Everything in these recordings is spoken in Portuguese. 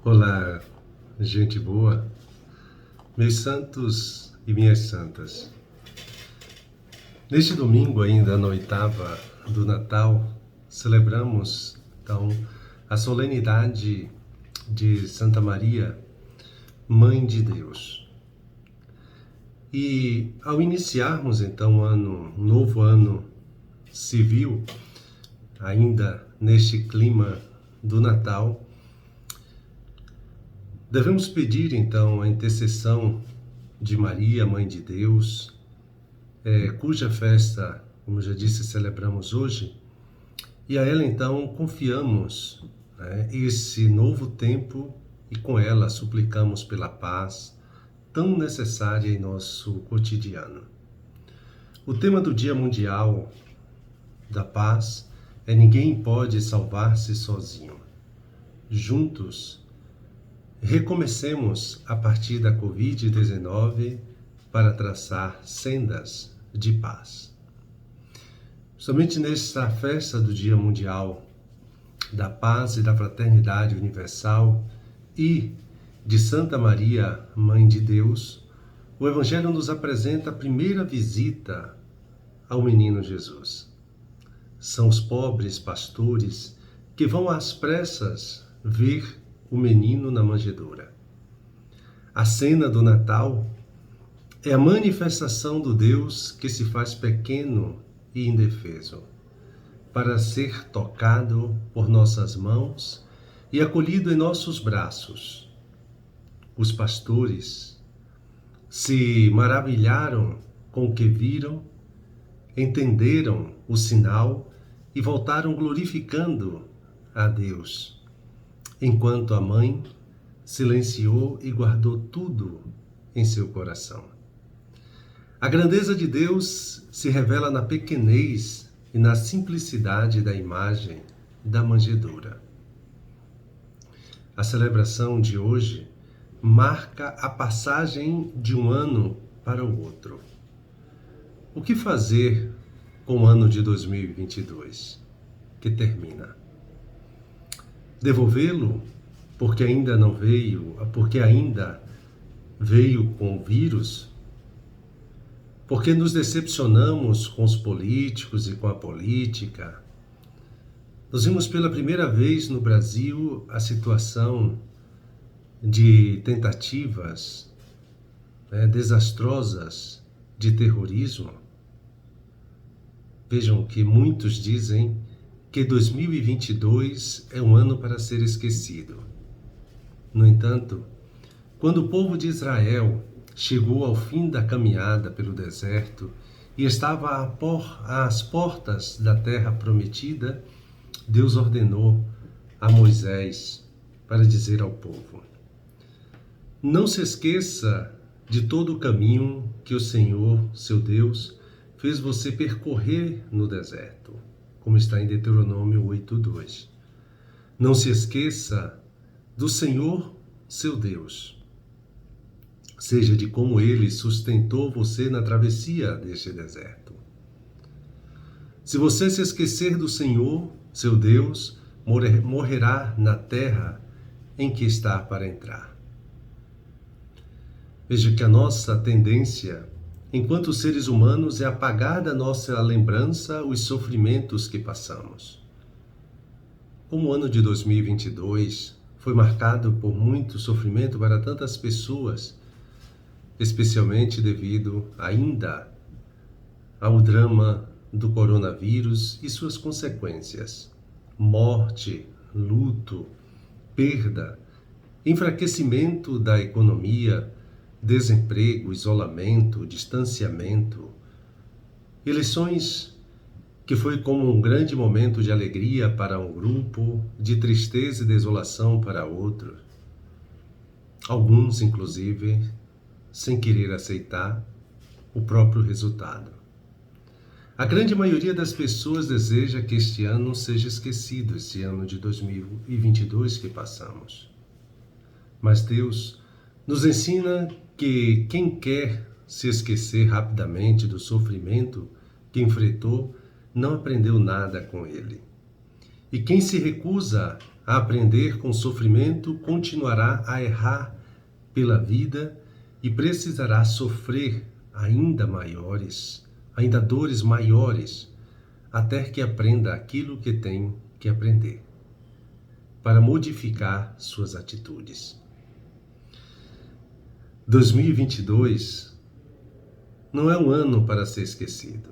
Olá, gente boa, meus santos e minhas santas. Neste domingo, ainda na oitava do Natal, celebramos, então, a solenidade de Santa Maria, Mãe de Deus. E ao iniciarmos, então, um novo ano civil, ainda neste clima do Natal, devemos pedir, então, a intercessão de Maria, Mãe de Deus, cuja festa, como já disse, celebramos hoje, e a ela, então, confiamos esse novo tempo e com ela suplicamos pela paz tão necessária em nosso cotidiano. O tema do Dia Mundial da Paz é Ninguém pode salvar-se sozinho. Juntos, recomecemos a partir da Covid-19 para traçar sendas de paz. Somente nesta festa do Dia Mundial da Paz e da Fraternidade Universal e de Santa Maria, Mãe de Deus, o Evangelho nos apresenta a primeira visita ao menino Jesus. São os pobres pastores que vão às pressas ver o menino na manjedoura. A cena do Natal é a manifestação do Deus que se faz pequeno e indefeso, para ser tocado por nossas mãos e acolhido em nossos braços. Os pastores se maravilharam com o que viram, entenderam o sinal e voltaram glorificando a Deus, enquanto a mãe silenciou e guardou tudo em seu coração. A grandeza de Deus se revela na pequenez e na simplicidade da imagem da manjedoura. A celebração de hoje marca a passagem de um ano para o outro. O que fazer com o ano de 2022, que termina? Devolvê-lo porque ainda veio com o vírus? Porque nos decepcionamos com os políticos e com a política? Nós vimos pela primeira vez no Brasil a situação de tentativas desastrosas de terrorismo. Vejam que muitos dizem que 2022 é um ano para ser esquecido. No entanto, quando o povo de Israel chegou ao fim da caminhada pelo deserto e estava às portas da terra prometida, Deus ordenou a Moisés para dizer ao povo: não se esqueça de todo o caminho que o Senhor, seu Deus, fez você percorrer no deserto, como está em Deuteronômio 8:2. Não se esqueça do Senhor, seu Deus, seja de como Ele sustentou você na travessia deste deserto. Se você se esquecer do Senhor, seu Deus, morrerá na terra em que está para entrar. Veja que a nossa tendência, enquanto seres humanos, é apagar da nossa lembrança os sofrimentos que passamos. Como o ano de 2022 foi marcado por muito sofrimento para tantas pessoas, especialmente devido ainda ao drama do coronavírus e suas consequências: morte, luto, perda, enfraquecimento da economia, desemprego, isolamento, distanciamento. Eleições que foi como um grande momento de alegria para um grupo, de tristeza e desolação para outro. Alguns, inclusive, sem querer aceitar o próprio resultado. A grande maioria das pessoas deseja que este ano seja esquecido, esse ano de 2022 que passamos. Mas Deus nos ensina que quem quer se esquecer rapidamente do sofrimento que enfrentou, não aprendeu nada com ele. E quem se recusa a aprender com sofrimento, continuará a errar pela vida e precisará sofrer ainda dores maiores, até que aprenda aquilo que tem que aprender, para modificar suas atitudes. 2022 não é um ano para ser esquecido,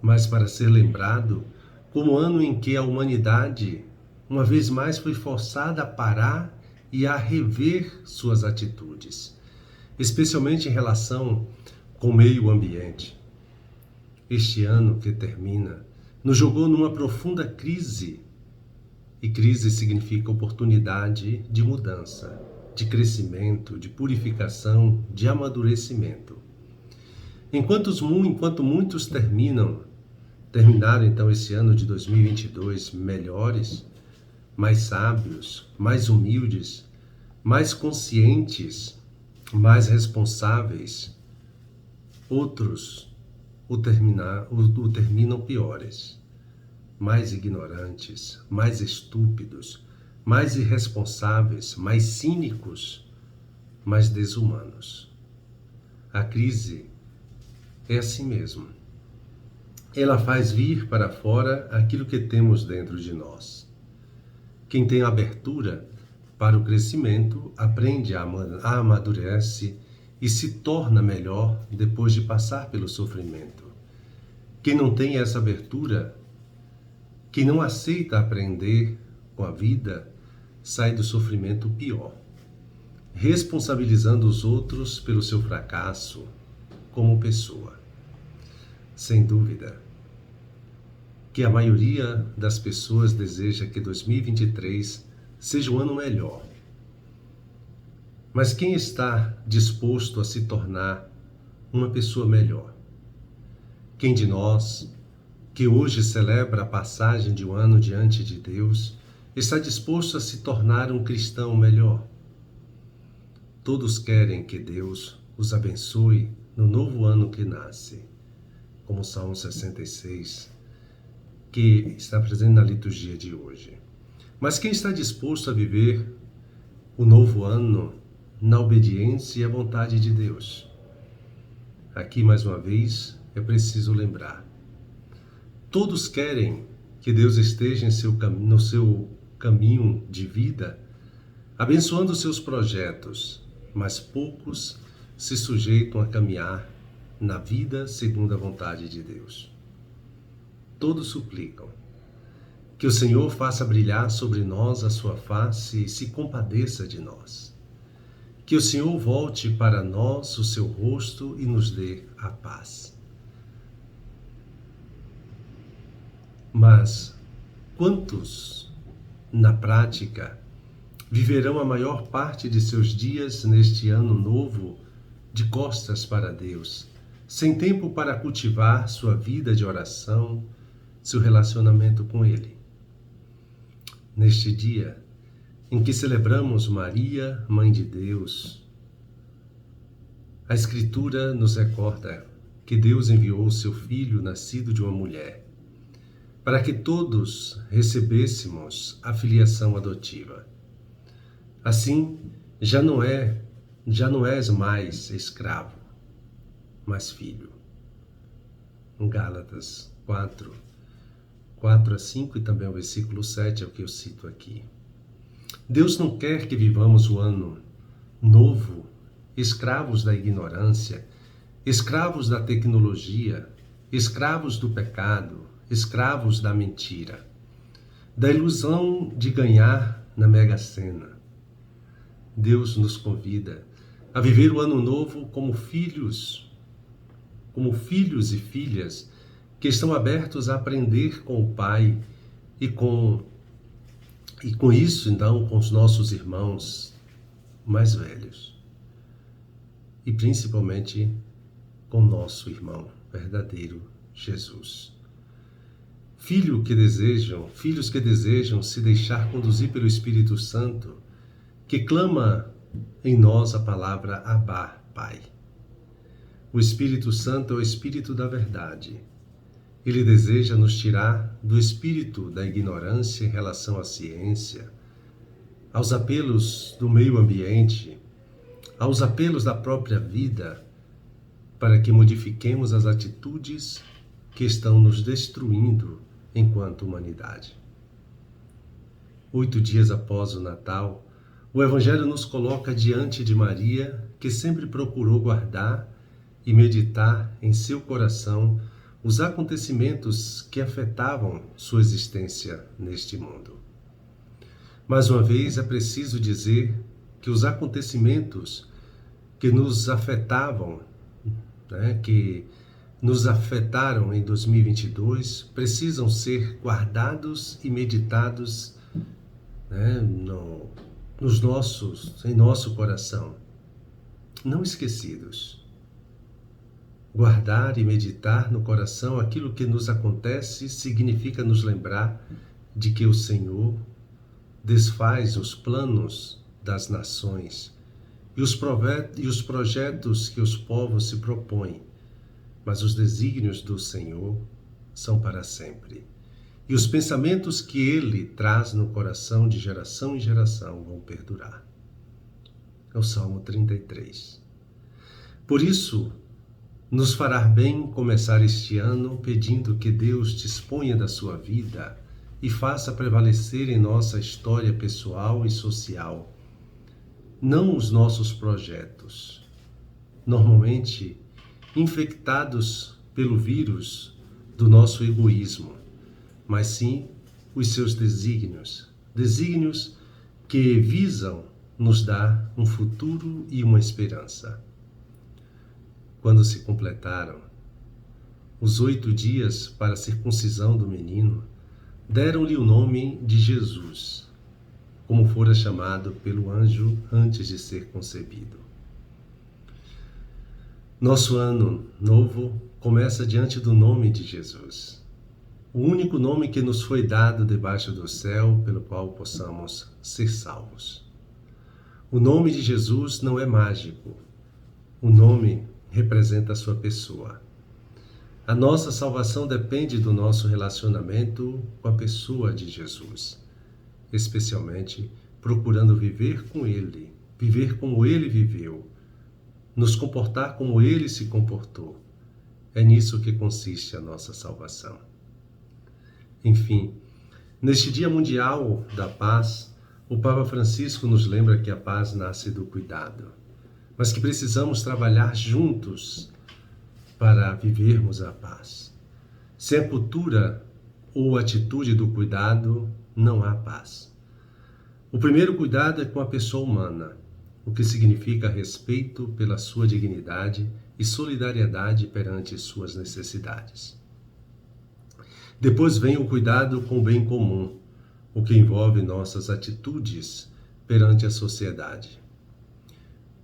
mas para ser lembrado como o ano em que a humanidade, uma vez mais, foi forçada a parar e a rever suas atitudes, especialmente em relação com o meio ambiente. Este ano que termina nos jogou numa profunda crise, e crise significa oportunidade de mudança, de crescimento, de purificação, de amadurecimento. Enquanto muitos terminaram então esse ano de 2022 melhores, mais sábios, mais humildes, mais conscientes, mais responsáveis, outros o terminam piores, mais ignorantes, mais estúpidos, mais irresponsáveis, mais cínicos, mais desumanos. A crise é assim mesmo. Ela faz vir para fora aquilo que temos dentro de nós. Quem tem abertura para o crescimento aprende a amadurece e se torna melhor depois de passar pelo sofrimento. Quem não tem essa abertura, quem não aceita aprender com a vida, sai do sofrimento pior, responsabilizando os outros pelo seu fracasso como pessoa. Sem dúvida que a maioria das pessoas deseja que 2023 seja um ano melhor. Mas quem está disposto a se tornar uma pessoa melhor? Quem de nós, que hoje celebra a passagem de um ano diante de Deus, está disposto a se tornar um cristão melhor? Todos querem que Deus os abençoe no novo ano que nasce, como o Salmo 66, que está presente na liturgia de hoje. Mas quem está disposto a viver o novo ano na obediência e à vontade de Deus? Aqui, mais uma vez, é preciso lembrar. Todos querem que Deus esteja no seu caminho de vida, abençoando seus projetos, mas poucos se sujeitam a caminhar na vida segundo a vontade de Deus. Todos suplicam que o Senhor faça brilhar sobre nós a sua face e se compadeça de nós. Que o Senhor volte para nós o seu rosto e nos dê a paz. Mas quantos, na prática, viverão a maior parte de seus dias neste ano novo de costas para Deus, sem tempo para cultivar sua vida de oração, seu relacionamento com Ele? Neste dia em que celebramos Maria, Mãe de Deus, a Escritura nos recorda que Deus enviou o seu Filho nascido de uma mulher, para que todos recebêssemos a filiação adotiva. Assim, já não és mais escravo, mas filho. Em Gálatas 4 a 5 e também o versículo 7 é o que eu cito aqui. Deus não quer que vivamos o ano novo escravos da ignorância, escravos da tecnologia, escravos do pecado, escravos da mentira, da ilusão de ganhar na Mega Sena. Deus nos convida a viver o ano novo como filhos e filhas que estão abertos a aprender com o Pai e com isso, então, com os nossos irmãos mais velhos. E principalmente com nosso irmão verdadeiro, Jesus. Filhos que desejam se deixar conduzir pelo Espírito Santo, que clama em nós a palavra Abá, Pai. O Espírito Santo é o Espírito da verdade, Ele deseja nos tirar do espírito da ignorância em relação à ciência, aos apelos do meio ambiente, aos apelos da própria vida, para que modifiquemos as atitudes que estão nos destruindo enquanto humanidade. 8 dias após o Natal, o Evangelho nos coloca diante de Maria, que sempre procurou guardar e meditar em seu coração os acontecimentos que afetavam sua existência neste mundo. Mais uma vez, é preciso dizer que os acontecimentos que nos afetavam, que nos afetaram em 2022, precisam ser guardados e meditados em nosso coração, não esquecidos. Guardar e meditar no coração aquilo que nos acontece significa nos lembrar de que o Senhor desfaz os planos das nações e os projetos que os povos se propõem, mas os desígnios do Senhor são para sempre. E os pensamentos que Ele traz no coração de geração em geração vão perdurar. É o Salmo 33. Por isso, nos fará bem começar este ano pedindo que Deus disponha da sua vida e faça prevalecer em nossa história pessoal e social, não os nossos projetos, normalmente infectados pelo vírus do nosso egoísmo, mas sim os seus desígnios que visam nos dar um futuro e uma esperança. Quando se completaram os 8 dias para a circuncisão do menino, deram-lhe o nome de Jesus, como fora chamado pelo anjo antes de ser concebido. Nosso ano novo começa diante do nome de Jesus, o único nome que nos foi dado debaixo do céu pelo qual possamos ser salvos. O nome de Jesus não é mágico, o nome representa a sua pessoa. A nossa salvação depende do nosso relacionamento com a pessoa de Jesus, especialmente procurando viver com Ele, viver como Ele viveu, nos comportar como Ele se comportou. É nisso que consiste a nossa salvação. Enfim, neste Dia Mundial da Paz, o Papa Francisco nos lembra que a paz nasce do cuidado, mas que precisamos trabalhar juntos para vivermos a paz. Sem a cultura ou atitude do cuidado, não há paz. O primeiro cuidado é com a pessoa humana, o que significa respeito pela sua dignidade e solidariedade perante suas necessidades. Depois vem o cuidado com o bem comum, o que envolve nossas atitudes perante a sociedade.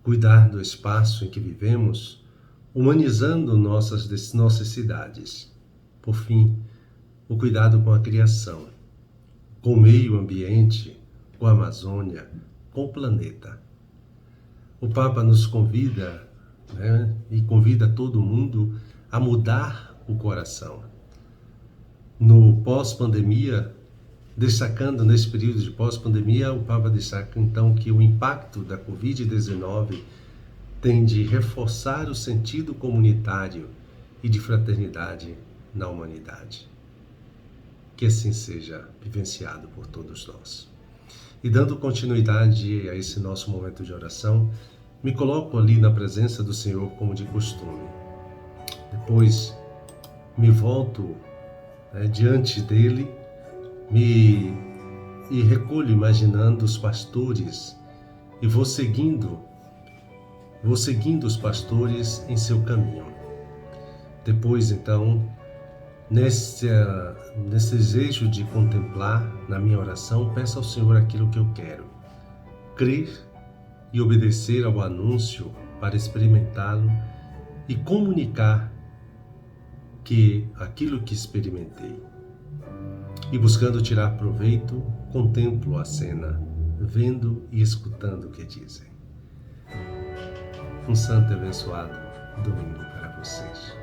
Cuidar do espaço em que vivemos, humanizando nossas cidades. Por fim, o cuidado com a criação, com o meio ambiente, com a Amazônia, com o planeta. O Papa nos convida, e convida todo mundo a mudar o coração. No pós-pandemia, destacando nesse período de pós-pandemia, o Papa destaca então que o impacto da Covid-19 tem de reforçar o sentido comunitário e de fraternidade na humanidade. Que assim seja vivenciado por todos nós. E dando continuidade a esse nosso momento de oração, me coloco ali na presença do Senhor como de costume. Depois me volto diante dele e recolho imaginando os pastores e vou seguindo os pastores em seu caminho. Depois, então, nesse desejo de contemplar na minha oração, peço ao Senhor aquilo que eu quero. Crer e obedecer ao anúncio para experimentá-lo e comunicar que aquilo que experimentei. E buscando tirar proveito, contemplo a cena, vendo e escutando o que dizem. Um santo e abençoado domingo para vocês.